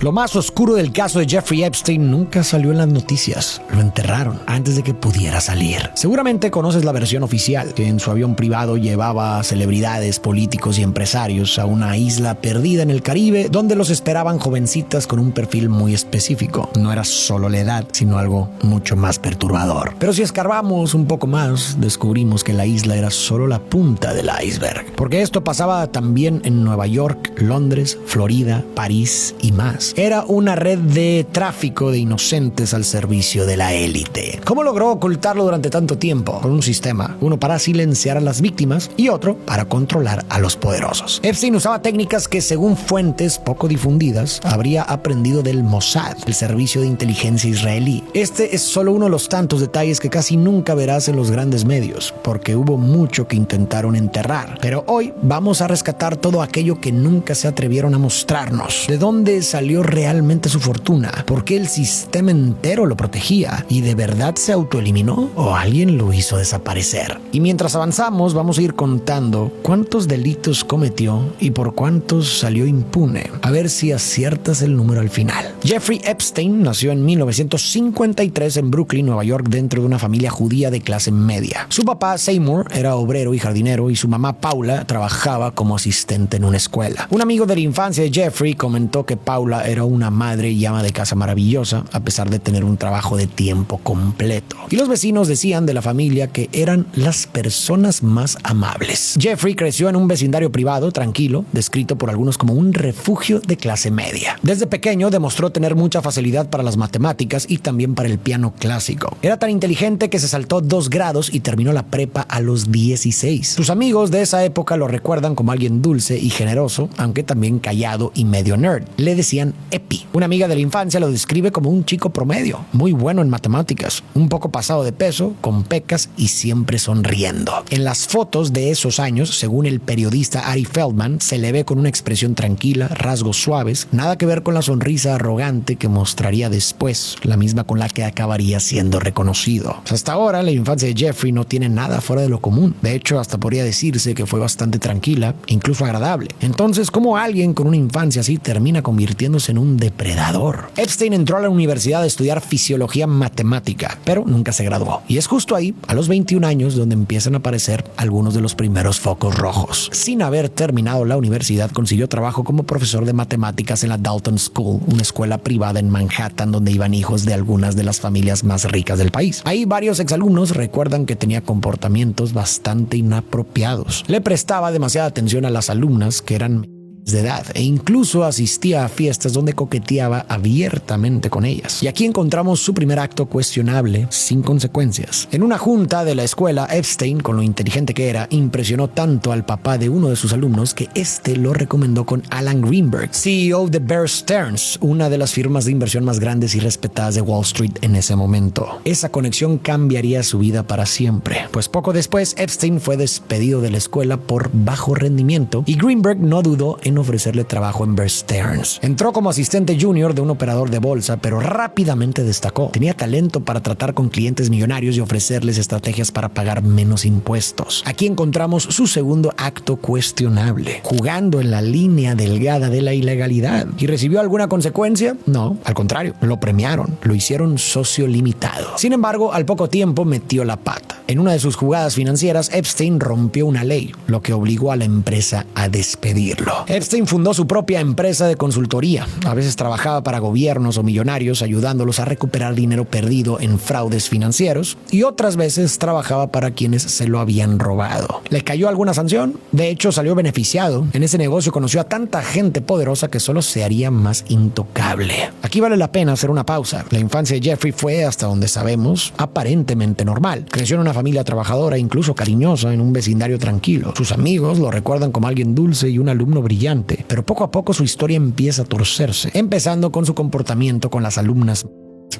Lo más oscuro del caso de Jeffrey Epstein nunca salió en las noticias. Lo enterraron antes de que pudiera salir. Seguramente conoces la versión oficial, que en su avión privado llevaba a celebridades, políticos y empresarios a una isla perdida en el Caribe, donde los esperaban jovencitas con un perfil muy específico. No era solo la edad, sino algo mucho más perturbador. Pero si escarbamos un poco más, descubrimos que la isla era solo la punta del iceberg. Porque esto pasaba también en Nueva York, Londres, Florida, París y más. Era una red de tráfico de inocentes al servicio de la élite. ¿Cómo logró ocultarlo durante tanto tiempo? Con un sistema, uno para silenciar a las víctimas y otro para controlar a los poderosos. Epstein usaba técnicas que, según fuentes poco difundidas, habría aprendido del Mossad, el servicio de inteligencia israelí. Este es solo uno de los tantos detalles que casi nunca verás en los grandes medios, porque hubo mucho que intentaron enterrar. Pero hoy vamos a rescatar todo aquello que nunca se atrevieron a mostrarnos. ¿De dónde salió realmente su fortuna? ¿Por qué el sistema entero lo protegía? ¿Y de verdad se autoeliminó o alguien lo hizo desaparecer? Y mientras avanzamos vamos a ir contando cuántos delitos cometió y por cuántos salió impune. A ver si aciertas el número al final. Jeffrey Epstein nació en 1953 en Brooklyn, Nueva York, dentro de una familia judía de clase media. Su papá, Seymour, era obrero y jardinero y su mamá, Paula, trabajaba como asistente en una escuela. Un amigo de la infancia de Jeffrey comentó que Paula era una madre y ama de casa maravillosa, a pesar de tener un trabajo de tiempo completo. Y los vecinos decían de la familia que eran las personas más amables. Jeffrey creció en un vecindario privado, tranquilo, descrito por algunos como un refugio de clase media. Desde pequeño demostró tener mucha facilidad para las matemáticas y también para el piano clásico. Era tan inteligente que se saltó 2 grados y terminó la prepa a los 16. Sus amigos de esa época lo recuerdan como alguien dulce y generoso, aunque también callado y medio nerd. Le decían Epi. Una amiga de la infancia lo describe como un chico promedio, muy bueno en matemáticas, un poco pasado de peso, con pecas y siempre sonriendo. En las fotos de esos años, según el periodista Ari Feldman, se le ve con una expresión tranquila, rasgos suaves, nada que ver con la sonrisa arrogante que mostraría después, la misma con la que acabaría siendo reconocido. Hasta ahora, la infancia de Jeffrey no tiene nada fuera de lo común. De hecho, hasta podría decirse que fue bastante tranquila e incluso agradable. Entonces, ¿cómo alguien con una infancia así termina convirtiéndose en un depredador? Epstein entró a la universidad a estudiar fisiología matemática, pero nunca se graduó. Y es justo ahí, a los 21 años, donde empiezan a aparecer algunos de los primeros focos rojos. Sin haber terminado la universidad, consiguió trabajo como profesor de matemáticas en la Dalton School, una escuela privada en Manhattan donde iban hijos de algunas de las familias más ricas del país. Ahí varios exalumnos recuerdan que tenía comportamientos bastante inapropiados. Le prestaba demasiada atención a las alumnas que eran de edad e incluso asistía a fiestas donde coqueteaba abiertamente con ellas. Y aquí encontramos su primer acto cuestionable sin consecuencias. En una junta de la escuela, Epstein, con lo inteligente que era, impresionó tanto al papá de uno de sus alumnos que este lo recomendó con Alan Greenberg, CEO de Bear Stearns, una de las firmas de inversión más grandes y respetadas de Wall Street en ese momento. Esa conexión cambiaría su vida para siempre, pues poco después Epstein fue despedido de la escuela por bajo rendimiento y Greenberg no dudó en ofrecerle trabajo en Bear Stearns. Entró como asistente junior de un operador de bolsa, pero rápidamente destacó. Tenía talento para tratar con clientes millonarios y ofrecerles estrategias para pagar menos impuestos. Aquí encontramos su segundo acto cuestionable, jugando en la línea delgada de la ilegalidad. ¿Y recibió alguna consecuencia? No, al contrario, lo premiaron, lo hicieron socio limitado. Sin embargo, al poco tiempo metió la pata. En una de sus jugadas financieras, Epstein rompió una ley, lo que obligó a la empresa a despedirlo. Epstein fundó su propia empresa de consultoría. A veces trabajaba para gobiernos o millonarios ayudándolos a recuperar dinero perdido en fraudes financieros y otras veces trabajaba para quienes se lo habían robado. ¿Le cayó alguna sanción? De hecho, salió beneficiado. En ese negocio conoció a tanta gente poderosa que solo se haría más intocable. Aquí vale la pena hacer una pausa. La infancia de Jeffrey fue, hasta donde sabemos, aparentemente normal. Creció en una familia trabajadora e incluso cariñosa en un vecindario tranquilo. Sus amigos lo recuerdan como alguien dulce y un alumno brillante, pero poco a poco su historia empieza a torcerse, empezando con su comportamiento con las alumnas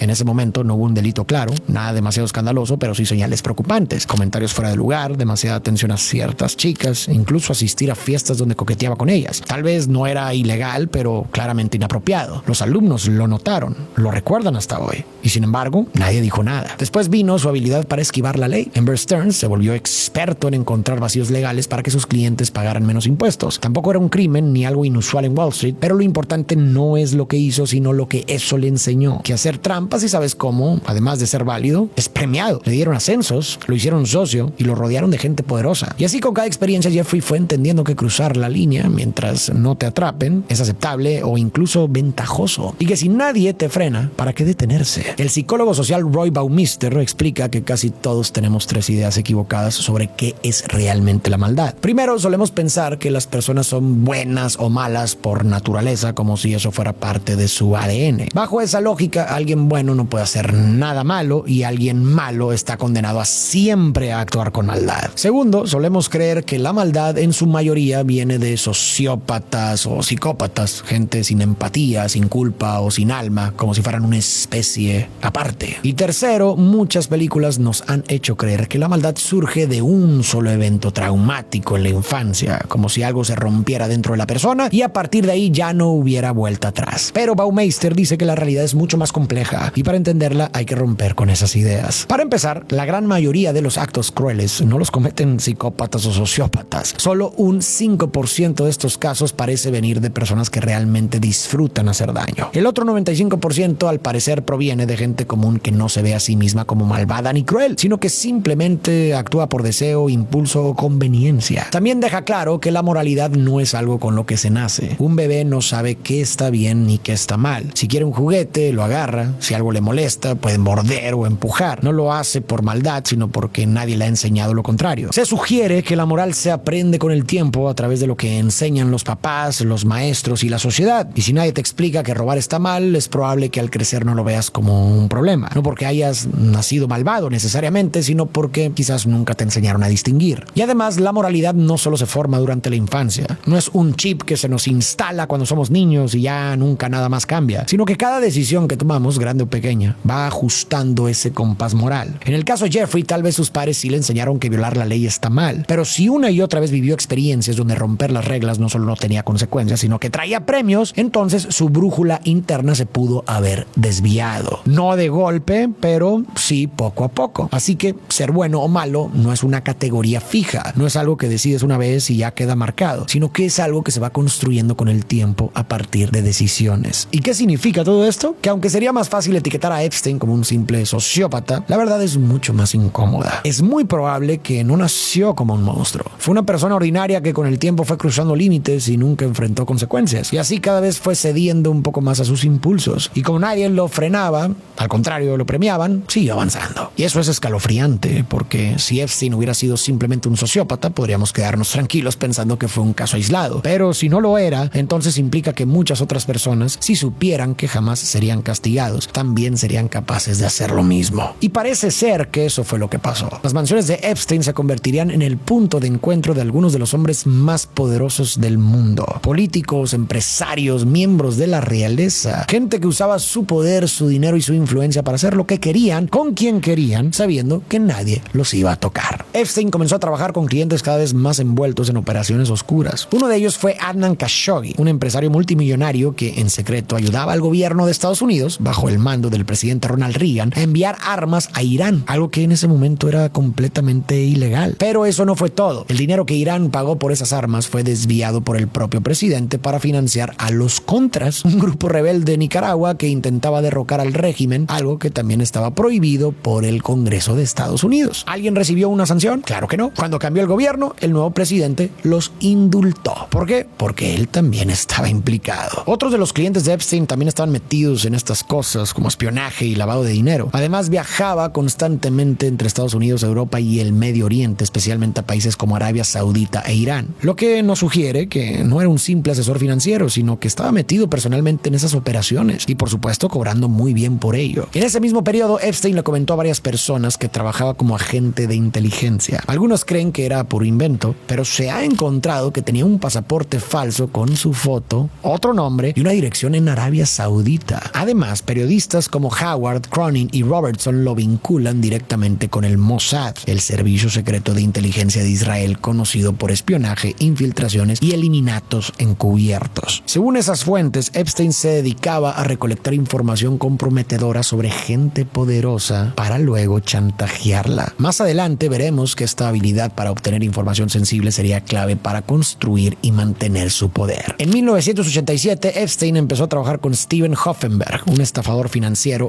En ese momento no hubo un delito claro, nada demasiado escandaloso, pero sí señales preocupantes. Comentarios fuera de lugar, demasiada atención a ciertas chicas, incluso asistir a fiestas donde coqueteaba con ellas. Tal vez no era ilegal, pero claramente inapropiado. Los alumnos lo notaron, lo recuerdan hasta hoy. Y sin embargo, nadie dijo nada. Después vino su habilidad para esquivar la ley. Amber Stearns se volvió experto en encontrar vacíos legales para que sus clientes pagaran menos impuestos. Tampoco era un crimen ni algo inusual en Wall Street, pero lo importante no es lo que hizo, sino lo que eso le enseñó. Que hacer trampas, y sabes cómo, además de ser válido, es premiado. Le dieron ascensos, lo hicieron socio y lo rodearon de gente poderosa. Y así con cada experiencia Jeffrey fue entendiendo que cruzar la línea mientras no te atrapen es aceptable o incluso ventajoso. Y que si nadie te frena, ¿para qué detenerse? El psicólogo social Roy Baumeister explica que casi todos tenemos tres ideas equivocadas sobre qué es realmente la maldad. Primero, solemos pensar que las personas son buenas o malas por naturaleza, como si eso fuera parte de su ADN. Bajo esa lógica, alguien bueno no puede hacer nada malo y alguien malo está condenado a siempre a actuar con maldad. Segundo, solemos creer que la maldad en su mayoría viene de sociópatas o psicópatas, gente sin empatía, sin culpa o sin alma, como si fueran una especie aparte. Y tercero, muchas películas nos han hecho creer que la maldad surge de un solo evento traumático en la infancia, como si algo se rompiera dentro de la persona y a partir de ahí ya no hubiera vuelta atrás. Pero Baumeister dice que la realidad es mucho más compleja y para entenderla hay que romper con esas ideas. Para empezar, la gran mayoría de los actos crueles no los cometen psicópatas o sociópatas. Solo un 5% de estos casos parece venir de personas que realmente disfrutan hacer daño. El otro 95% al parecer proviene de gente común que no se ve a sí misma como malvada ni cruel, sino que simplemente actúa por deseo, impulso o conveniencia. También deja claro que la moralidad no es algo con lo que se nace. Un bebé no sabe qué está bien ni qué está mal. Si quiere un juguete, lo agarra. Si algo le molesta, puede morder o empujar. No lo hace por maldad, sino porque nadie le ha enseñado lo contrario. Se sugiere que la moral se aprende con el tiempo a través de lo que enseñan los papás, los maestros y la sociedad. Y si nadie te explica que robar está mal, es probable que al crecer no lo veas como un problema. No porque hayas nacido malvado necesariamente, sino porque quizás nunca te enseñaron a distinguir. Y además, la moralidad no solo se forma durante la infancia. No es un chip que se nos instala cuando somos niños y ya nunca nada más cambia, sino que cada decisión que tomamos, grande o pequeña, va ajustando ese compás moral. En el caso de Jeffrey, tal vez sus padres sí le enseñaron que violar la ley está mal, pero si una y otra vez vivió experiencias donde romper las reglas no solo no tenía consecuencias, sino que traía premios, entonces su brújula interna se pudo haber desviado. No de golpe, pero sí poco a poco. Así que ser bueno o malo no es una categoría fija, no es algo que decides una vez y ya queda marcado, sino que es algo que se va construyendo con el tiempo a partir de decisiones. ¿Y qué significa todo esto? Que aunque sería más fácil etiquetar a Epstein como un simple sociópata, la verdad es mucho más incómoda. Es muy probable que no nació como un monstruo. Fue una persona ordinaria que con el tiempo fue cruzando límites y nunca enfrentó consecuencias. Y así cada vez fue cediendo un poco más a sus impulsos. Y como nadie lo frenaba, al contrario, lo premiaban, siguió avanzando. Y eso es escalofriante, porque si Epstein hubiera sido simplemente un sociópata, podríamos quedarnos tranquilos pensando que fue un caso aislado. Pero si no lo era, entonces implica que muchas otras personas, si supieran que jamás serían castigados, también serían capaces de hacer lo mismo. Y parece ser que eso fue lo que pasó. Las mansiones de Epstein se convertirían en el punto de encuentro de algunos de los hombres más poderosos del mundo. Políticos, empresarios, miembros de la realeza, gente que usaba su poder, su dinero y su influencia para hacer lo que querían, con quien querían, sabiendo que nadie los iba a tocar. Epstein comenzó a trabajar con clientes cada vez más envueltos en operaciones oscuras. Uno de ellos fue Adnan Khashoggi, un empresario multimillonario que en secreto ayudaba al gobierno de Estados Unidos, bajo el mando del presidente Ronald Reagan, a enviar armas a Irán, algo que en ese momento era completamente ilegal. Pero eso no fue todo. El dinero que Irán pagó por esas armas fue desviado por el propio presidente para financiar a los Contras, un grupo rebelde de Nicaragua que intentaba derrocar al régimen, algo que también estaba prohibido por el Congreso de Estados Unidos. ¿Alguien recibió una sanción? Claro que no. Cuando cambió el gobierno, el nuevo presidente los indultó. ¿Por qué? Porque él también estaba implicado. Otros de los clientes de Epstein también estaban metidos en estas cosas como espionaje y lavado de dinero. Además, viajaba constantemente entre Estados Unidos, Europa y el Medio Oriente, especialmente a países como Arabia Saudita e Irán. Lo que nos sugiere que no era un simple asesor financiero, sino que estaba metido personalmente en esas operaciones y, por supuesto, cobrando muy bien por ello. En ese mismo periodo, Epstein le comentó a varias personas que trabajaba como agente de inteligencia. Algunos creen que era puro invento, pero se ha encontrado que tenía un pasaporte falso con su foto, otro nombre y una dirección en Arabia Saudita. Además, periodistas analistas como Howard, Cronin y Robertson lo vinculan directamente con el Mossad, el servicio secreto de inteligencia de Israel conocido por espionaje, infiltraciones y eliminatos encubiertos. Según esas fuentes, Epstein se dedicaba a recolectar información comprometedora sobre gente poderosa para luego chantajearla. Más adelante veremos que esta habilidad para obtener información sensible sería clave para construir y mantener su poder. En 1987, Epstein empezó a trabajar con Steven Hoffenberg, un estafador financiero,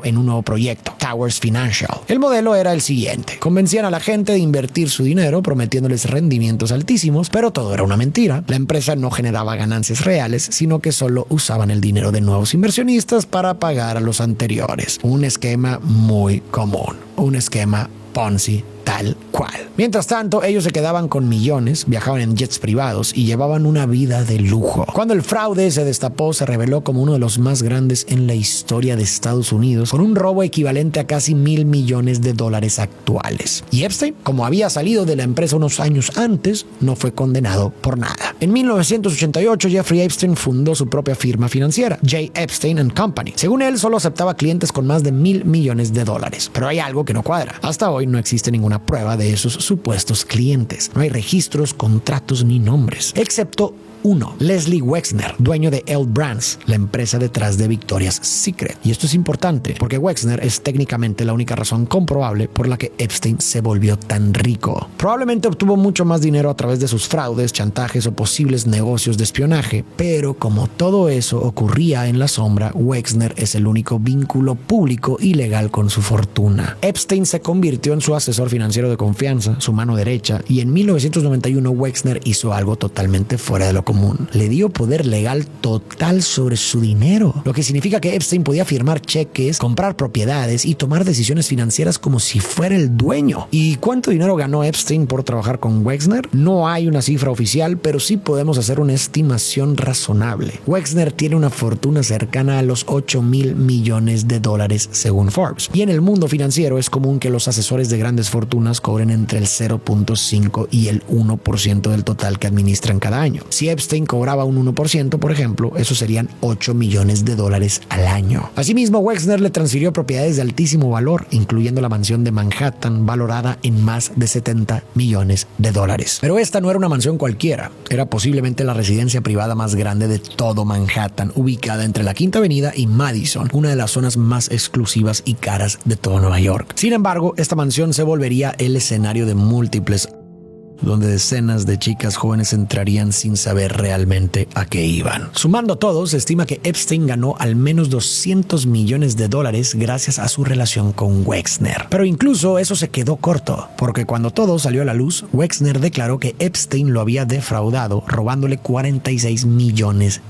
en un nuevo proyecto, Towers Financial. El modelo era el siguiente: convencían a la gente de invertir su dinero prometiéndoles rendimientos altísimos, pero todo era una mentira. La empresa no generaba ganancias reales, sino que solo usaban el dinero de nuevos inversionistas para pagar a los anteriores. Un esquema muy común, un esquema Ponzi tal cual. Mientras tanto, ellos se quedaban con millones, viajaban en jets privados y llevaban una vida de lujo. Cuando el fraude se destapó, se reveló como uno de los más grandes en la historia de Estados Unidos, con un robo equivalente a casi $1,000 millones actuales. Y Epstein, como había salido de la empresa unos años antes, no fue condenado por nada. En 1988, Jeffrey Epstein fundó su propia firma financiera, J. Epstein & Company. Según él, solo aceptaba clientes con más de $1,000 millones. Pero hay algo que no cuadra. Hasta hoy no existe ninguna prueba de esos supuestos clientes. No hay registros, contratos ni nombres, excepto uno: Leslie Wexner, dueño de L Brands, la empresa detrás de Victoria's Secret. Y esto es importante porque Wexner es técnicamente la única razón comprobable por la que Epstein se volvió tan rico. Probablemente obtuvo mucho más dinero a través de sus fraudes, chantajes o posibles negocios de espionaje, pero como todo eso ocurría en la sombra, Wexner es el único vínculo público y legal con su fortuna. Epstein se convirtió en su asesor financiero de confianza, su mano derecha, y en 1991 Wexner hizo algo totalmente fuera de lo común. Le dio poder legal total sobre su dinero, lo que significa que Epstein podía firmar cheques, comprar propiedades y tomar decisiones financieras como si fuera el dueño. ¿Y cuánto dinero ganó Epstein por trabajar con Wexner? No hay una cifra oficial, pero sí podemos hacer una estimación razonable. Wexner tiene una fortuna cercana a los $8,000 millones según Forbes. Y en el mundo financiero es común que los asesores de grandes fortunas cobren entre el 0.5 y el 1% del total que administran cada año. Si Epstein cobraba un 1%, por ejemplo, eso serían $8 millones al año. Asimismo, Wexner le transfirió propiedades de altísimo valor, incluyendo la mansión de Manhattan, valorada en más de $70 millones. Pero esta no era una mansión cualquiera, era posiblemente la residencia privada más grande de todo Manhattan, ubicada entre la Quinta Avenida y Madison, una de las zonas más exclusivas y caras de todo Nueva York. Sin embargo, esta mansión se volvería el escenario de múltiples donde decenas de chicas jóvenes entrarían sin saber realmente a qué iban. Sumando todo, se estima que Epstein ganó al menos $200 millones gracias a su relación con Wexner. Pero incluso eso se quedó corto, porque cuando todo salió a la luz, Wexner declaró que Epstein lo había defraudado, robándole $46 millones.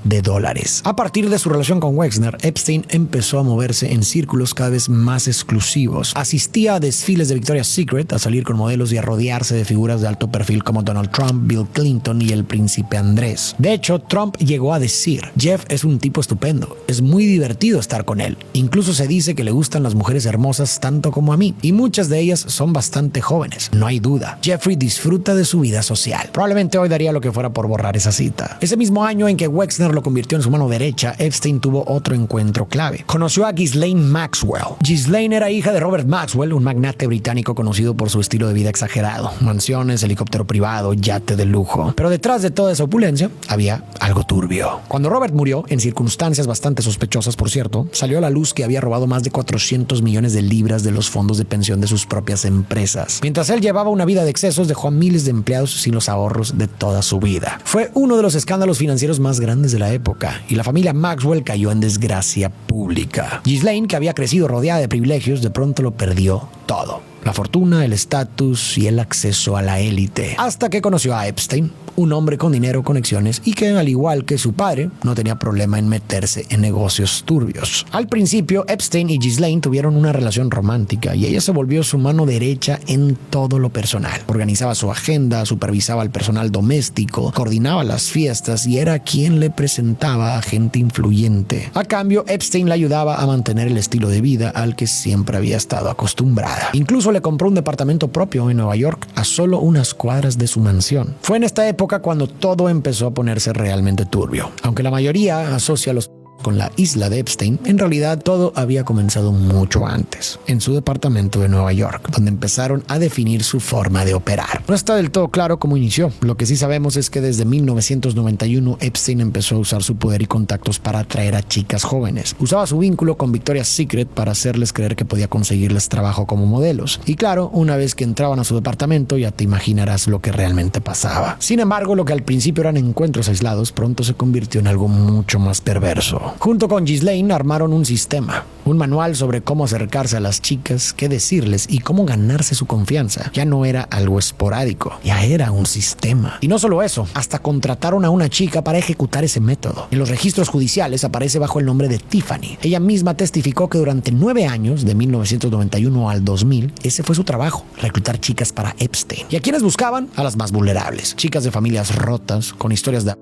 A partir de su relación con Wexner, Epstein empezó a moverse en círculos cada vez más exclusivos. Asistía a desfiles de Victoria's Secret, a salir con modelos y a rodearse de figuras de alto perfil como Donald Trump, Bill Clinton y el príncipe Andrés. De hecho, Trump llegó a decir: Jeff es un tipo estupendo, es muy divertido estar con él. Incluso se dice que le gustan las mujeres hermosas tanto como a mí, y muchas de ellas son bastante jóvenes. No hay duda, Jeffrey disfruta de su vida social. Probablemente hoy daría lo que fuera por borrar esa cita. Ese mismo año en que Wexner lo convirtió en su mano derecha, Epstein tuvo otro encuentro clave. Conoció a Ghislaine Maxwell. Ghislaine era hija de Robert Maxwell, un magnate británico conocido por su estilo de vida exagerado: mansiones, helicópteros privado, yate de lujo. Pero detrás de toda esa opulencia había algo turbio. Cuando Robert murió, en circunstancias bastante sospechosas, por cierto, salió a la luz que había robado más de $400 millones de los fondos de pensión de sus propias empresas. Mientras él llevaba una vida de excesos, dejó a miles de empleados sin los ahorros de toda su vida. Fue uno de los escándalos financieros más grandes de la época, y la familia Maxwell cayó en desgracia pública. Ghislaine, que había crecido rodeada de privilegios, de pronto lo perdió todo: la fortuna, el estatus y el acceso a la élite. Hasta que conoció a Epstein, un hombre con dinero, conexiones y que, al igual que su padre, no tenía problema en meterse en negocios turbios. Al principio, Epstein y Ghislaine tuvieron una relación romántica y ella se volvió su mano derecha en todo lo personal. Organizaba su agenda, supervisaba al personal doméstico, coordinaba las fiestas y era quien le presentaba a gente influyente. A cambio, Epstein le ayudaba a mantener el estilo de vida al que siempre había estado acostumbrada. Incluso le compró un departamento propio en Nueva York, a solo unas cuadras de su mansión. Fue en esta época cuando todo empezó a ponerse realmente turbio. Aunque la mayoría asocia los con la isla de Epstein, en realidad todo había comenzado mucho antes, en su departamento de Nueva York, donde empezaron a definir su forma de operar. No está del todo claro cómo inició. Lo que sí sabemos es que desde 1991 Epstein empezó a usar su poder y contactos para atraer a chicas jóvenes. Usaba su vínculo con Victoria's Secret para hacerles creer que podía conseguirles trabajo como modelos. Y claro, una vez que entraban a su departamento ya te imaginarás lo que realmente pasaba. Sin embargo, lo que al principio eran encuentros aislados pronto se convirtió en algo mucho más perverso. Junto con Ghislaine armaron un sistema, un manual sobre cómo acercarse a las chicas, qué decirles y cómo ganarse su confianza. Ya no era algo esporádico, ya era un sistema. Y no solo eso, hasta contrataron a una chica para ejecutar ese método. En los registros judiciales aparece bajo el nombre de Tiffany. Ella misma testificó que durante 9 años, de 1991 al 2000, ese fue su trabajo, reclutar chicas para Epstein. ¿Y a quiénes buscaban? A las más vulnerables, chicas de familias rotas, con historias de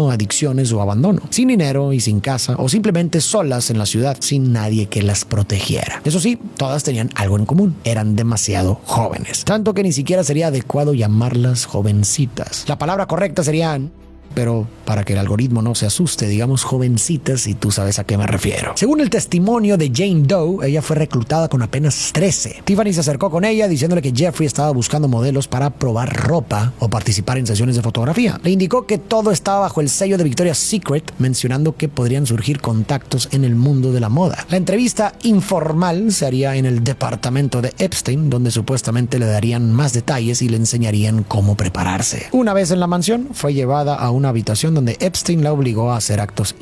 adicciones o abandono, sin dinero y sin casa, o simplemente solas en la ciudad sin nadie que las protegiera. Eso sí, todas tenían algo en común: eran demasiado jóvenes, tanto que ni siquiera sería adecuado llamarlas jovencitas. La palabra correcta serían, pero para que el algoritmo no se asuste, digamos jovencitas, y tú sabes a qué me refiero. Según el testimonio de Jane Doe, ella fue reclutada con apenas 13. Tiffany se acercó con ella diciéndole que Jeffrey estaba buscando modelos para probar ropa o participar en sesiones de fotografía. Le indicó que todo estaba bajo el sello de Victoria's Secret, mencionando que podrían surgir contactos en el mundo de la moda. La entrevista informal se haría en el departamento de Epstein, donde supuestamente le darían más detalles y le enseñarían cómo prepararse. Una vez en la mansión, fue llevada a una habitación donde Epstein la obligó a hacer actos,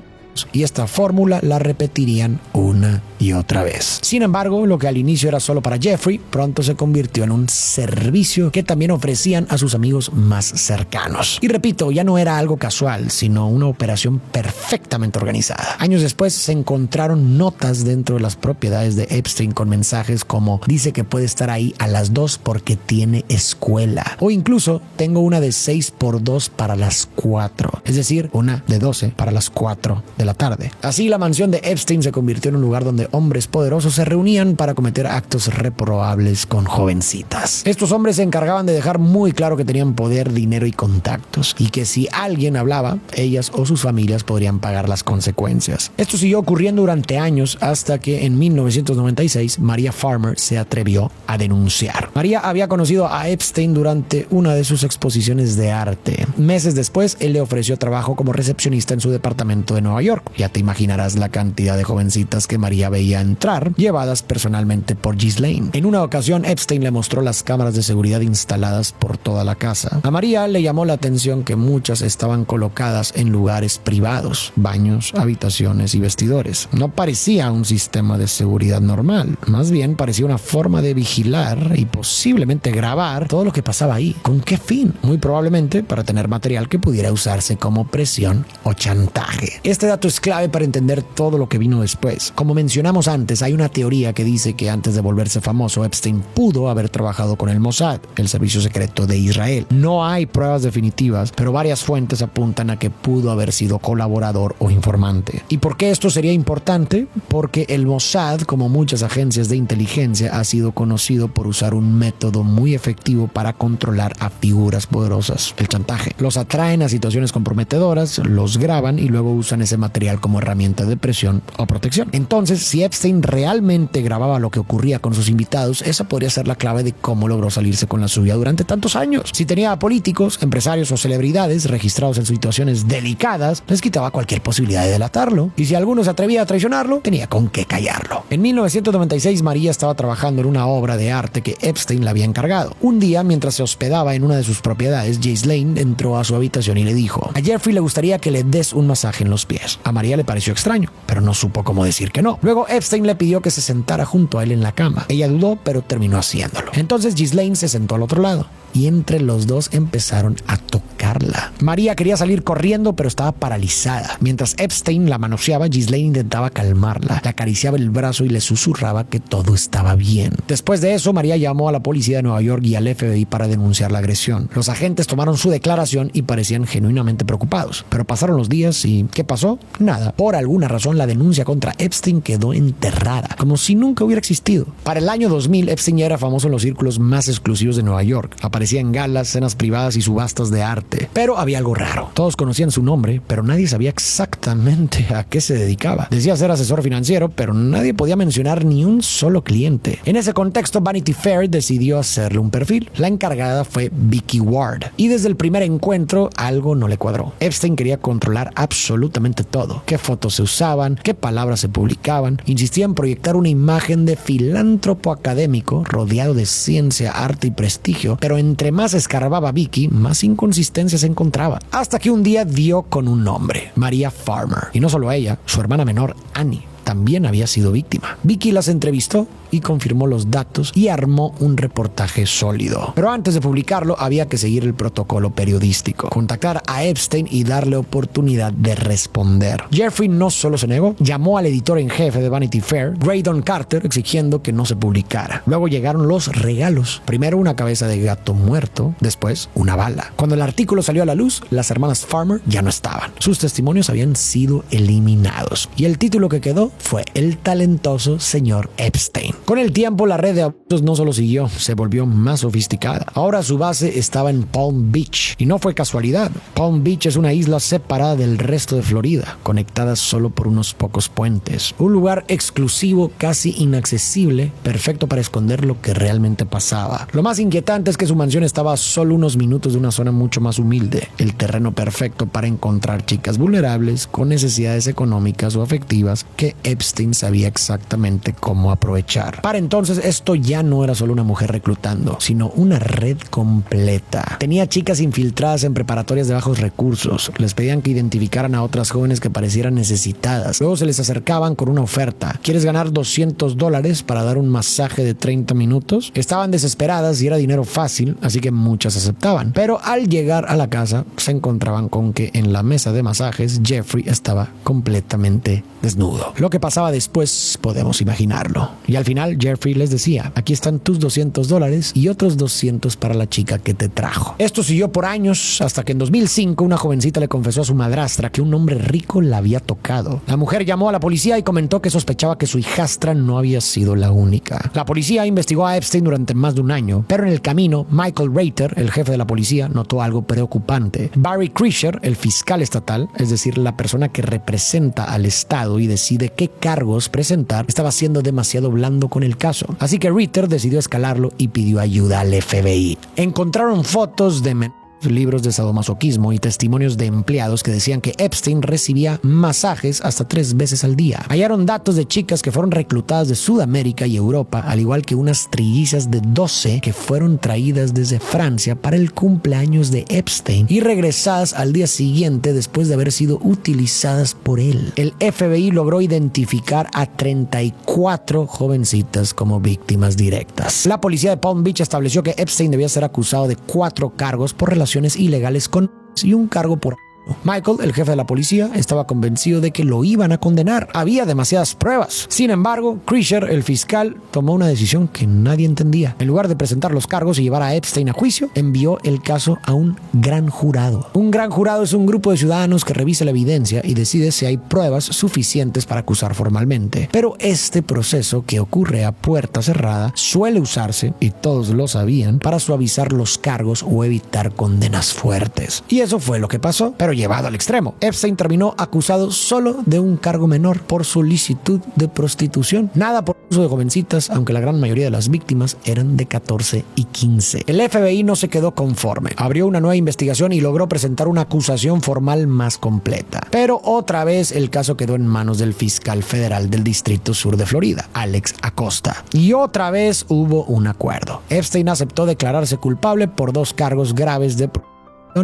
y esta fórmula la repetirían una y otra vez. Sin embargo, lo que al inicio era solo para Jeffrey, pronto se convirtió en un servicio que también ofrecían a sus amigos más cercanos. Y repito, ya no era algo casual, sino una operación perfectamente organizada. Años después se encontraron notas dentro de las propiedades de Epstein con mensajes como: dice que puede estar ahí a las 2 porque tiene escuela, o incluso tengo una de 6 por 2 para las 4, es decir, una de 12 para las 4 de la tarde. Así, la mansión de Epstein se convirtió en un lugar donde hombres poderosos se reunían para cometer actos reprobables con jovencitas. Estos hombres se encargaban de dejar muy claro que tenían poder, dinero y contactos, y que si alguien hablaba, ellas o sus familias podrían pagar las consecuencias. Esto siguió ocurriendo durante años hasta que en 1996 Maria Farmer se atrevió a denunciar. Maria había conocido a Epstein durante una de sus exposiciones de arte. Meses después, él le ofreció trabajo como recepcionista en su departamento de Nueva York. Ya te imaginarás la cantidad de jovencitas que Maria veía entrar, llevadas personalmente por Ghislaine. En una ocasión, Epstein le mostró las cámaras de seguridad instaladas por toda la casa. A Maria le llamó la atención que muchas estaban colocadas en lugares privados: baños, habitaciones y vestidores. No parecía un sistema de seguridad normal, más bien parecía una forma de vigilar y posiblemente grabar todo lo que pasaba ahí. ¿Con qué fin? Muy probablemente para tener material que pudiera usarse como presión o chantaje. Este dato es clave para entender todo lo que vino después. Como mencionamos antes, hay una teoría que dice que antes de volverse famoso, Epstein pudo haber trabajado con el Mossad, el servicio secreto de Israel. No hay pruebas definitivas, pero varias fuentes apuntan a que pudo haber sido colaborador o informante. ¿Y por qué esto sería importante? Porque el Mossad, como muchas agencias de inteligencia, ha sido conocido por usar un método muy efectivo para controlar a figuras poderosas: el chantaje. Los atraen a situaciones comprometedoras, los graban y luego usan ese material como herramienta de presión o protección. Entonces, si Epstein realmente grababa lo que ocurría con sus invitados, esa podría ser la clave de cómo logró salirse con la suya durante tantos años. Si tenía a políticos, empresarios o celebridades registrados en situaciones delicadas, les quitaba cualquier posibilidad de delatarlo. Y si alguno se atrevía a traicionarlo, tenía con qué callarlo. En 1996, Maria estaba trabajando en una obra de arte que Epstein le había encargado. Un día, mientras se hospedaba en una de sus propiedades, Ghislaine entró a su habitación y le dijo: a Jeffrey le gustaría que le des un masaje en los pies. A Maria le pareció extraño, pero no supo cómo decir que no. Luego Epstein le pidió que se sentara junto a él en la cama. Ella dudó, pero terminó haciéndolo. Entonces Ghislaine se sentó al otro lado y entre los dos empezaron a tocarla. Maria quería salir corriendo, pero estaba paralizada. Mientras Epstein la manoseaba, Ghislaine intentaba calmarla. Le acariciaba el brazo y le susurraba que todo estaba bien. Después de eso, Maria llamó a la policía de Nueva York y al FBI para denunciar la agresión. Los agentes tomaron su declaración y parecían genuinamente preocupados. Pero pasaron los días y ¿qué pasó? Nada. Por alguna razón, la denuncia contra Epstein quedó enterrada, como si nunca hubiera existido. Para el año 2000, Epstein ya era famoso en los círculos más exclusivos de Nueva York. Aparecía aparecía en galas, cenas privadas y subastas de arte. Pero había algo raro. Todos conocían su nombre, pero nadie sabía exactamente a qué se dedicaba. Decía ser asesor financiero, pero nadie podía mencionar ni un solo cliente. En ese contexto, Vanity Fair decidió hacerle un perfil. La encargada fue Vicky Ward. Y desde el primer encuentro, algo no le cuadró. Epstein quería controlar absolutamente todo. Qué fotos se usaban, qué palabras se publicaban. Insistía en proyectar una imagen de filántropo académico rodeado de ciencia, arte y prestigio, pero entre más escarbaba Vicky, más inconsistencias encontraba. Hasta que un día dio con un nombre, Maria Farmer. Y no solo ella, su hermana menor, Annie, también había sido víctima. Vicky las entrevistó y confirmó los datos y armó un reportaje sólido. Pero antes de publicarlo había que seguir el protocolo periodístico, contactar a Epstein y darle oportunidad de responder. Jeffrey no solo se negó, llamó al editor en jefe de Vanity Fair, Graydon Carter, exigiendo que no se publicara. Luego llegaron los regalos. Primero una cabeza de gato muerto, después una bala. Cuando el artículo salió a la luz, las hermanas Farmer ya no estaban. Sus testimonios habían sido eliminados y el título que quedó fue El talentoso señor Epstein. Con el tiempo, la red de abusos no solo siguió, se volvió más sofisticada. Ahora su base estaba en Palm Beach. Y no fue casualidad. Palm Beach es una isla separada del resto de Florida, conectada solo por unos pocos puentes. Un lugar exclusivo, casi inaccesible, perfecto para esconder lo que realmente pasaba. Lo más inquietante es que su mansión estaba a solo unos minutos de una zona mucho más humilde. El terreno perfecto para encontrar chicas vulnerables con necesidades económicas o afectivas que Epstein sabía exactamente cómo aprovechar. Para entonces esto ya no era solo una mujer reclutando, sino una red completa. Tenía chicas infiltradas en preparatorias de bajos recursos. Les pedían que identificaran a otras jóvenes que parecieran necesitadas. Luego se les acercaban con una oferta. ¿Quieres ganar $200 para dar un masaje de 30 minutos? Estaban desesperadas y era dinero fácil, así que muchas aceptaban. Pero al llegar a la casa se encontraban con que en la mesa de masajes Jeffrey estaba completamente desnudo. Lo que pasaba después podemos imaginarlo. Y al final Jeffrey les decía: aquí están tus $200 y otros 200 para la chica que te trajo. Esto siguió por años hasta que en 2005 una jovencita le confesó a su madrastra que un hombre rico la había tocado. La mujer llamó a la policía y comentó que sospechaba que su hijastra no había sido la única. La policía investigó a Epstein durante más de un año, pero en el camino Michael Reiter, el jefe de la policía, notó algo preocupante. Barry Krischer, el fiscal estatal, es decir, la persona que representa al estado y decide qué cargos presentar, estaba siendo demasiado blando con el caso. Así que Ritter decidió escalarlo y pidió ayuda al FBI. Encontraron fotos de libros de sadomasoquismo y testimonios de empleados que decían que Epstein recibía masajes hasta 3 veces al día. Hallaron datos de chicas que fueron reclutadas de Sudamérica y Europa, al igual que unas trillizas de 12 que fueron traídas desde Francia para el cumpleaños de Epstein y regresadas al día siguiente después de haber sido utilizadas por él. El FBI logró identificar a 34 jovencitas como víctimas directas. La policía de Palm Beach estableció que Epstein debía ser acusado de 4 cargos por relaciones ilegales con y un cargo por Michael, el jefe de la policía, estaba convencido de que lo iban a condenar. Había demasiadas pruebas. Sin embargo, Krischer, el fiscal, tomó una decisión que nadie entendía. En lugar de presentar los cargos y llevar a Epstein a juicio, envió el caso a un gran jurado. Un gran jurado es un grupo de ciudadanos que revisa la evidencia y decide si hay pruebas suficientes para acusar formalmente. Pero este proceso, que ocurre a puerta cerrada, suele usarse, y todos lo sabían, para suavizar los cargos o evitar condenas fuertes. Y eso fue lo que pasó, pero llevado al extremo. Epstein terminó acusado solo de un cargo menor por solicitud de prostitución. Nada por uso de jovencitas, aunque la gran mayoría de las víctimas eran de 14 y 15. El FBI no se quedó conforme. Abrió una nueva investigación y logró presentar una acusación formal más completa. Pero otra vez el caso quedó en manos del fiscal federal del Distrito Sur de Florida, Alex Acosta. Y otra vez hubo un acuerdo. Epstein aceptó declararse culpable por 2 cargos graves de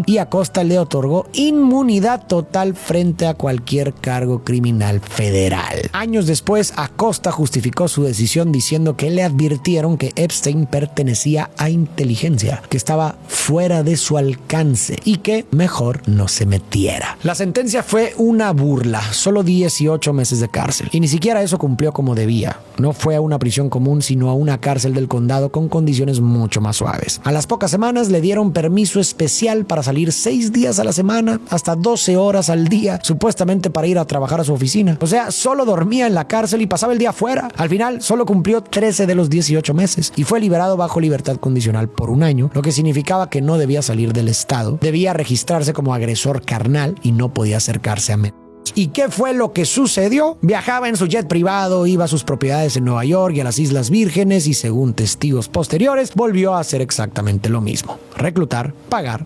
y Acosta le otorgó inmunidad total frente a cualquier cargo criminal federal. Años después, Acosta justificó su decisión diciendo que le advirtieron que Epstein pertenecía a inteligencia, que estaba fuera de su alcance y que mejor no se metiera. La sentencia fue una burla, solo 18 meses de cárcel, y ni siquiera eso cumplió como debía. No fue a una prisión común, sino a una cárcel del condado con condiciones mucho más suaves. A las pocas semanas le dieron permiso especial para para salir 6 días a la semana, hasta 12 horas al día, supuestamente para ir a trabajar a su oficina. O sea, solo dormía en la cárcel y pasaba el día afuera. Al final, solo cumplió 13 de los 18 meses y fue liberado bajo libertad condicional por 1 año, lo que significaba que no debía salir del estado, debía registrarse como agresor carnal y no podía acercarse a menores. ¿Y qué fue lo que sucedió? Viajaba en su jet privado, iba a sus propiedades en Nueva York y a las Islas Vírgenes y, según testigos posteriores, volvió a hacer exactamente lo mismo: reclutar, pagar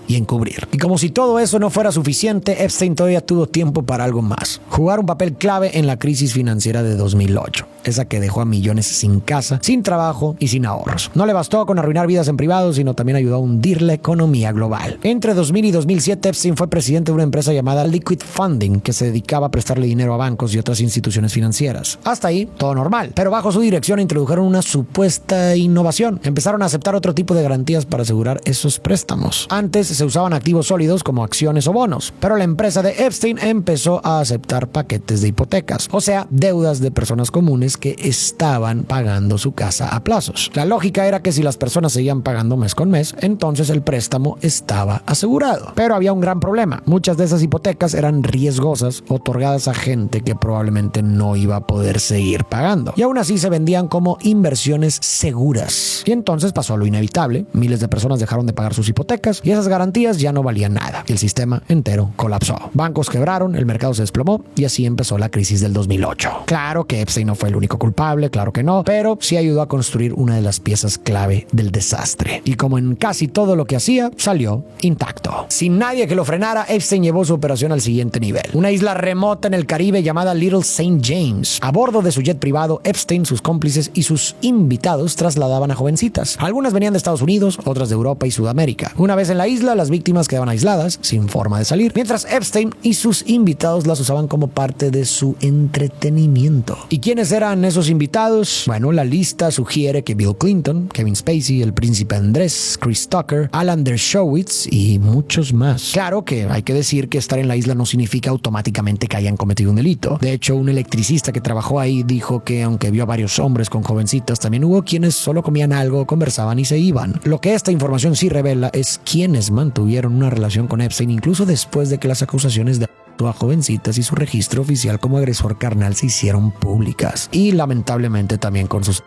y encubrir. Y como si todo eso no fuera suficiente, Epstein todavía tuvo tiempo para algo más: jugar un papel clave en la crisis financiera de 2008, esa que dejó a millones sin casa, sin trabajo y sin ahorros. No le bastó con arruinar vidas en privado, sino también ayudó a hundir la economía global. Entre 2000 y 2007, Epstein fue presidente de una empresa llamada Liquid Funding, que se dedicaba a prestarle dinero a bancos y otras instituciones financieras. Hasta ahí, todo normal. Pero bajo su dirección introdujeron una supuesta innovación. Empezaron a aceptar otro tipo de garantías para asegurar esos préstamos. Antes se usaban activos sólidos como acciones o bonos, pero la empresa de Epstein empezó a aceptar paquetes de hipotecas, o sea, deudas de personas comunes que estaban pagando su casa a plazos. La lógica era que si las personas seguían pagando mes con mes, entonces el préstamo estaba asegurado. Pero había un gran problema: muchas de esas hipotecas eran riesgosas, otorgadas a gente que probablemente no iba a poder seguir pagando, y aún así se vendían como inversiones seguras. Y entonces pasó lo inevitable: miles de personas dejaron de pagar sus hipotecas y esas garantías ya no valían nada. El sistema entero colapsó. Bancos quebraron, el mercado se desplomó y así empezó la crisis del 2008. Claro que Epstein no fue el único culpable, claro que no, pero sí ayudó a construir una de las piezas clave del desastre. Y como en casi todo lo que hacía, salió intacto. Sin nadie que lo frenara, Epstein llevó su operación al siguiente nivel: una isla remota en el Caribe llamada Little St. James. A bordo de su jet privado, Epstein, sus cómplices y sus invitados trasladaban a jovencitas. Algunas venían de Estados Unidos, otras de Europa y Sudamérica. Una vez en la isla, las víctimas quedaban aisladas, sin forma de salir, mientras Epstein y sus invitados las usaban como parte de su entretenimiento. ¿Y quiénes eran esos invitados? Bueno, la lista sugiere que Bill Clinton, Kevin Spacey, el príncipe Andrés, Chris Tucker, Alan Dershowitz y muchos más. Claro que hay que decir que estar en la isla no significa automáticamente que hayan cometido un delito. De hecho, un electricista que trabajó ahí dijo que aunque vio a varios hombres con jovencitas, también hubo quienes solo comían algo, conversaban y se iban. Lo que esta información sí revela es quiénes mantuvieron una relación con Epstein incluso después de que las acusaciones de a jovencitas y su registro oficial como agresor carnal se hicieron públicas, y lamentablemente también con sus...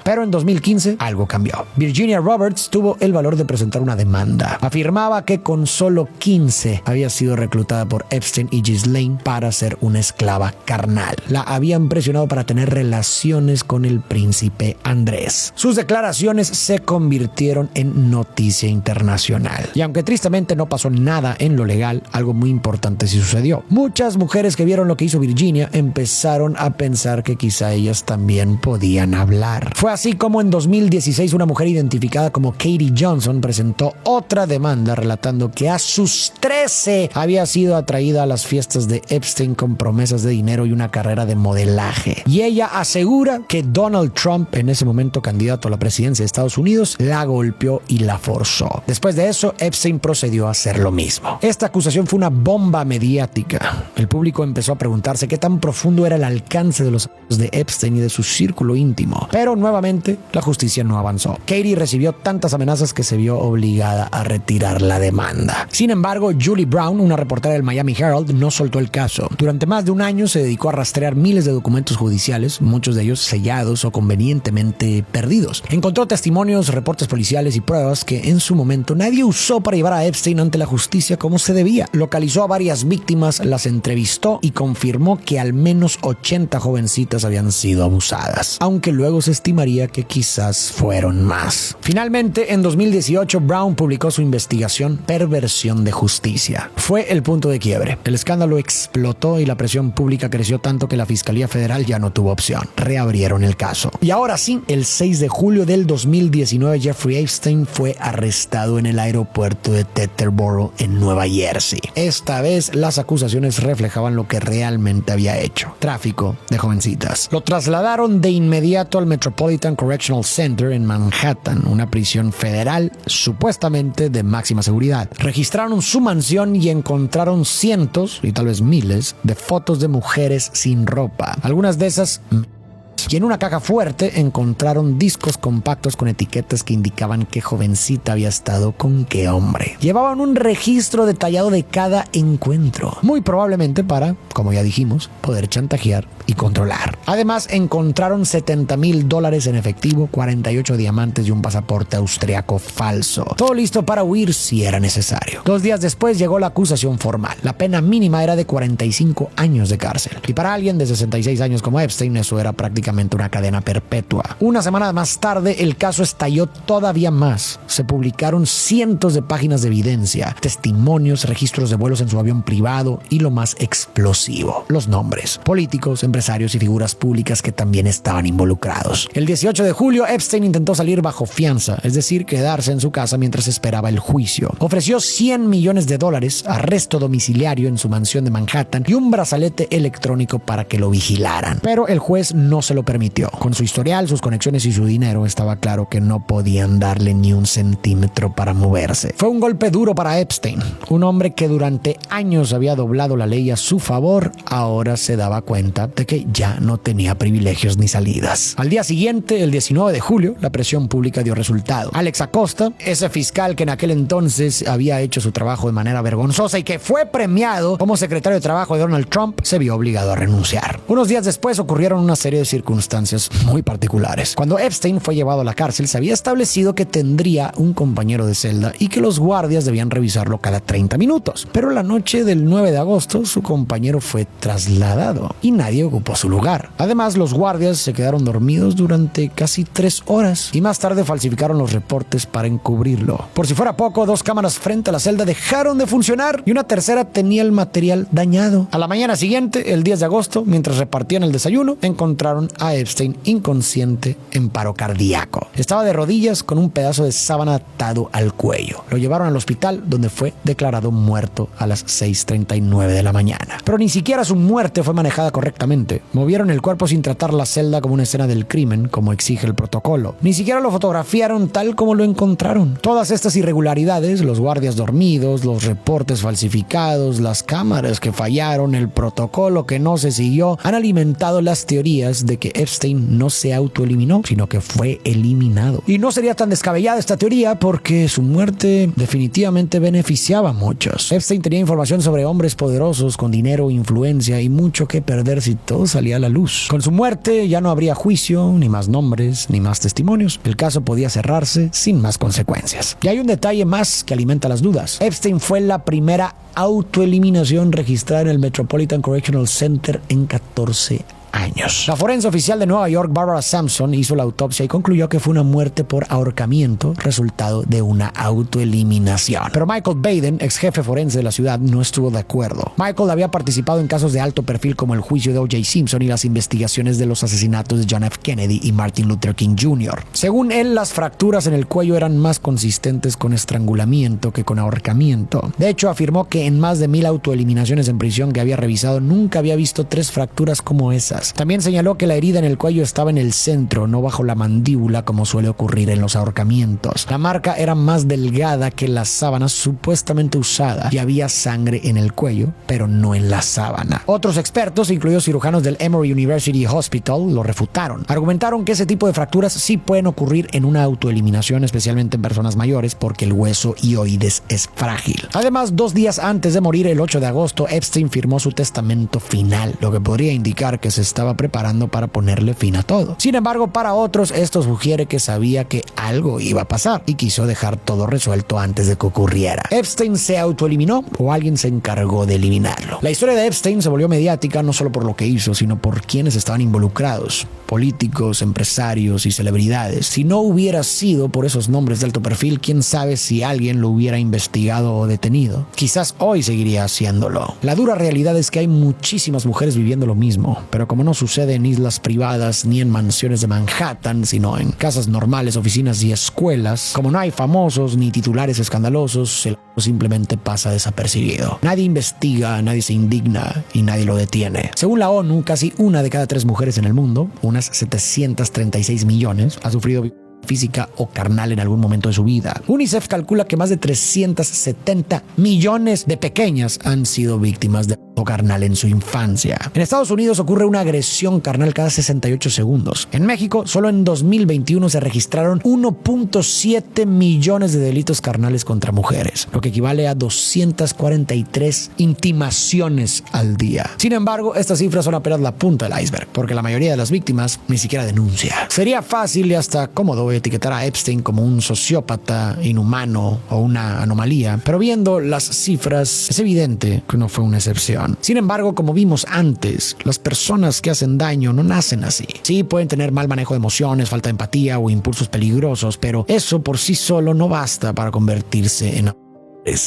Pero en 2015 algo cambió. Virginia Roberts tuvo el valor de presentar una demanda. Afirmaba que con solo 15 había sido reclutada por Epstein y Ghislaine para ser una esclava carnal. La habían presionado para tener relaciones con el príncipe Andrés. Sus declaraciones se convirtieron en noticia internacional. Y aunque tristemente no pasó nada en lo legal, algo muy importante sí sucedió. Muchas mujeres que vieron lo que hizo Virginia empezaron a pensar que quizá ellas también podían hablar. Fue así como en 2016 una mujer identificada como Katie Johnson presentó otra demanda relatando que a sus 13 había sido atraída a las fiestas de Epstein con promesas de dinero y una carrera de modelaje. Y ella asegura que Donald Trump, en ese momento candidato a la presidencia de Estados Unidos, la golpeó y la forzó. Después de eso, Epstein procedió a hacer lo mismo. Esta acusación fue una bomba mediática. El público empezó a preguntarse qué tan profundo era el alcance de los actos de Epstein y de su círculo íntimo. Pero nuevamente, la justicia no avanzó. Katie recibió tantas amenazas que se vio obligada a retirar la demanda. Sin embargo, Julie Brown, una reportera del Miami Herald, no soltó el caso. Durante más de un año se dedicó a rastrear miles de documentos judiciales, muchos de ellos sellados o convenientemente perdidos. Encontró testimonios, reportes policiales y pruebas que en su momento nadie usó para llevar a Epstein ante la justicia como se debía. Localizó a varias víctimas, las entrevistó y confirmó que al menos 80 jovencitas habían sido abusadas, aunque luego se estimaría que quizás fueron más. Finalmente, en 2018, Brown publicó su investigación Perversión de Justicia. Fue el punto de quiebre. El escándalo explotó y la presión pública creció tanto que la Fiscalía Federal ya no tuvo opción. Reabrieron el caso. Y ahora sí, el 6 de julio del 2019, Jeffrey Epstein fue arrestado en el aeropuerto de Teterboro, en Nueva Jersey. Esta vez, las acusaciones reflejaban lo que realmente había hecho: tráfico de jovencitas. Lo trasladaron de inmediato al Metropolitan Correctional Center en Manhattan, una prisión federal supuestamente de máxima seguridad. Registraron su mansión y encontraron cientos y tal vez miles de fotos de mujeres sin ropa. Algunas de esas Y en una caja fuerte encontraron discos compactos con etiquetas que indicaban qué jovencita había estado con qué hombre. Llevaban un registro detallado de cada encuentro, muy probablemente para, como ya dijimos, poder chantajear y controlar. Además, encontraron $70,000 en efectivo, 48 diamantes y un pasaporte austriaco falso. Todo listo para huir si era necesario. 2 días después llegó la acusación formal. La pena mínima era de 45 años de cárcel. Y para alguien de 66 años como Epstein, eso era prácticamente una cadena perpetua. Una semana más tarde, el caso estalló todavía más. Se publicaron cientos de páginas de evidencia, testimonios, registros de vuelos en su avión privado y lo más explosivo, los nombres. Políticos, empresarios y figuras públicas que también estaban involucrados. El 18 de julio, Epstein intentó salir bajo fianza, es decir, quedarse en su casa mientras esperaba el juicio. Ofreció $100 millones, arresto domiciliario en su mansión de Manhattan y un brazalete electrónico para que lo vigilaran. Pero el juez no se lo permitió. Con su historial, sus conexiones y su dinero, estaba claro que no podían darle ni un centímetro para moverse. Fue un golpe duro para Epstein, un hombre que durante años había doblado la ley a su favor, ahora se daba cuenta de que ya no tenía privilegios ni salidas. Al día siguiente, el 19 de julio, la presión pública dio resultado. Alex Acosta, ese fiscal que en aquel entonces había hecho su trabajo de manera vergonzosa y que fue premiado como secretario de trabajo de Donald Trump, se vio obligado a renunciar. Unos días después ocurrieron una serie de circunstancias muy particulares. Cuando Epstein fue llevado a la cárcel, se había establecido que tendría un compañero de celda y que los guardias debían revisarlo cada 30 minutos. Pero la noche del 9 de agosto, su compañero fue trasladado y nadie ocupó su lugar. Además, los guardias se quedaron dormidos durante casi 3 horas y más tarde falsificaron los reportes para encubrirlo. Por si fuera poco, 2 cámaras frente a la celda dejaron de funcionar y una tercera tenía el material dañado. A la mañana siguiente, el 10 de agosto, mientras repartían el desayuno, encontraron a Epstein inconsciente en paro cardíaco. Estaba de rodillas con un pedazo de sábana atado al cuello. Lo llevaron al hospital, donde fue declarado muerto a las 6:39 de la mañana. Pero ni siquiera su muerte fue manejada correctamente. Movieron el cuerpo sin tratar la celda como una escena del crimen, como exige el protocolo. Ni siquiera lo fotografiaron tal como lo encontraron. Todas estas irregularidades, los guardias dormidos, los reportes falsificados, las cámaras que fallaron, el protocolo que no se siguió, han alimentado las teorías de que Epstein no se autoeliminó, sino que fue eliminado. Y no sería tan descabellada esta teoría porque su muerte definitivamente beneficiaba a muchos. Epstein tenía información sobre hombres poderosos con dinero, influencia y mucho que perder si todo salía a la luz. Con su muerte ya no habría juicio, ni más nombres, ni más testimonios. El caso podía cerrarse sin más consecuencias. Y hay un detalle más que alimenta las dudas. Epstein fue la primera autoeliminación registrada en el Metropolitan Correctional Center en 14 años. La forense oficial de Nueva York, Barbara Sampson, hizo la autopsia y concluyó que fue una muerte por ahorcamiento, resultado de una autoeliminación. Pero Michael Baden, ex jefe forense de la ciudad, no estuvo de acuerdo. Michael había participado en casos de alto perfil como el juicio de O.J. Simpson y las investigaciones de los asesinatos de John F. Kennedy y Martin Luther King Jr. Según él, las fracturas en el cuello eran más consistentes con estrangulamiento que con ahorcamiento. De hecho, afirmó que en más de 1,000 autoeliminaciones en prisión que había revisado, nunca había visto 3 fracturas como esas. También señaló que la herida en el cuello estaba en el centro, no bajo la mandíbula como suele ocurrir en los ahorcamientos. La marca era más delgada que la sábana supuestamente usada y había sangre en el cuello, pero no en la sábana. Otros expertos, incluidos cirujanos del Emory University Hospital, lo refutaron. Argumentaron que ese tipo de fracturas sí pueden ocurrir en una autoeliminación, especialmente en personas mayores, porque el hueso hioides es frágil. Además, 2 días antes de morir, el 8 de agosto, Epstein firmó su testamento final, lo que podría indicar que se estaba preparando para ponerle fin a todo. Sin embargo, para otros esto sugiere que sabía que algo iba a pasar y quiso dejar todo resuelto antes de que ocurriera. ¿Epstein se autoeliminó o alguien se encargó de eliminarlo? La historia de Epstein se volvió mediática no solo por lo que hizo, sino por quienes estaban involucrados: políticos, empresarios y celebridades. Si no hubiera sido por esos nombres de alto perfil, quién sabe si alguien lo hubiera investigado o detenido. Quizás hoy seguiría haciéndolo. La dura realidad es que hay muchísimas mujeres viviendo lo mismo, pero como no sucede en islas privadas ni en mansiones de Manhattan, sino en casas normales, oficinas y escuelas, como no hay famosos ni titulares escandalosos, el simplemente pasa desapercibido. Nadie investiga, nadie se indigna y nadie lo detiene. Según la ONU, casi 1 de cada 3 mujeres en el mundo, unas 736 millones, ha sufrido física o carnal en algún momento de su vida. UNICEF calcula que más de 370 millones de pequeñas han sido víctimas de carnal en su infancia. En Estados Unidos ocurre una agresión carnal cada 68 segundos. En México, solo en 2021 se registraron 1.7 millones de delitos carnales contra mujeres, lo que equivale a 243 intimaciones al día. Sin embargo, estas cifras son apenas la punta del iceberg, porque la mayoría de las víctimas ni siquiera denuncia. Sería fácil y hasta cómodo etiquetar a Epstein como un sociópata, inhumano o una anomalía, pero viendo las cifras es evidente que no fue una excepción. Sin embargo, como vimos antes, las personas que hacen daño no nacen así. Sí, pueden tener mal manejo de emociones, falta de empatía o impulsos peligrosos, pero eso por sí solo no basta para convertirse en...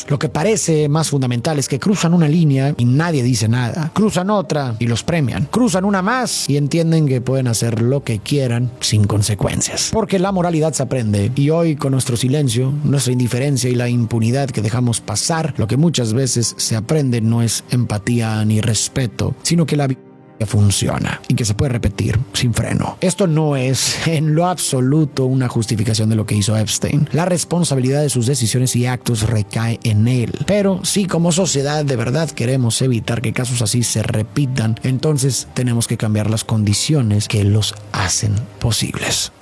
Lo que parece más fundamental es que cruzan una línea y nadie dice nada. Cruzan otra y los premian. Cruzan una más y entienden que pueden hacer lo que quieran sin consecuencias. Porque la moralidad se aprende y hoy con nuestro silencio, nuestra indiferencia y la impunidad que dejamos pasar, lo que muchas veces se aprende no es empatía ni respeto, sino que la vida funciona y que se puede repetir sin freno. Esto no es en lo absoluto una justificación de lo que hizo Epstein. La responsabilidad de sus decisiones y actos recae en él. Pero si como sociedad de verdad queremos evitar que casos así se repitan, entonces tenemos que cambiar las condiciones que los hacen posibles.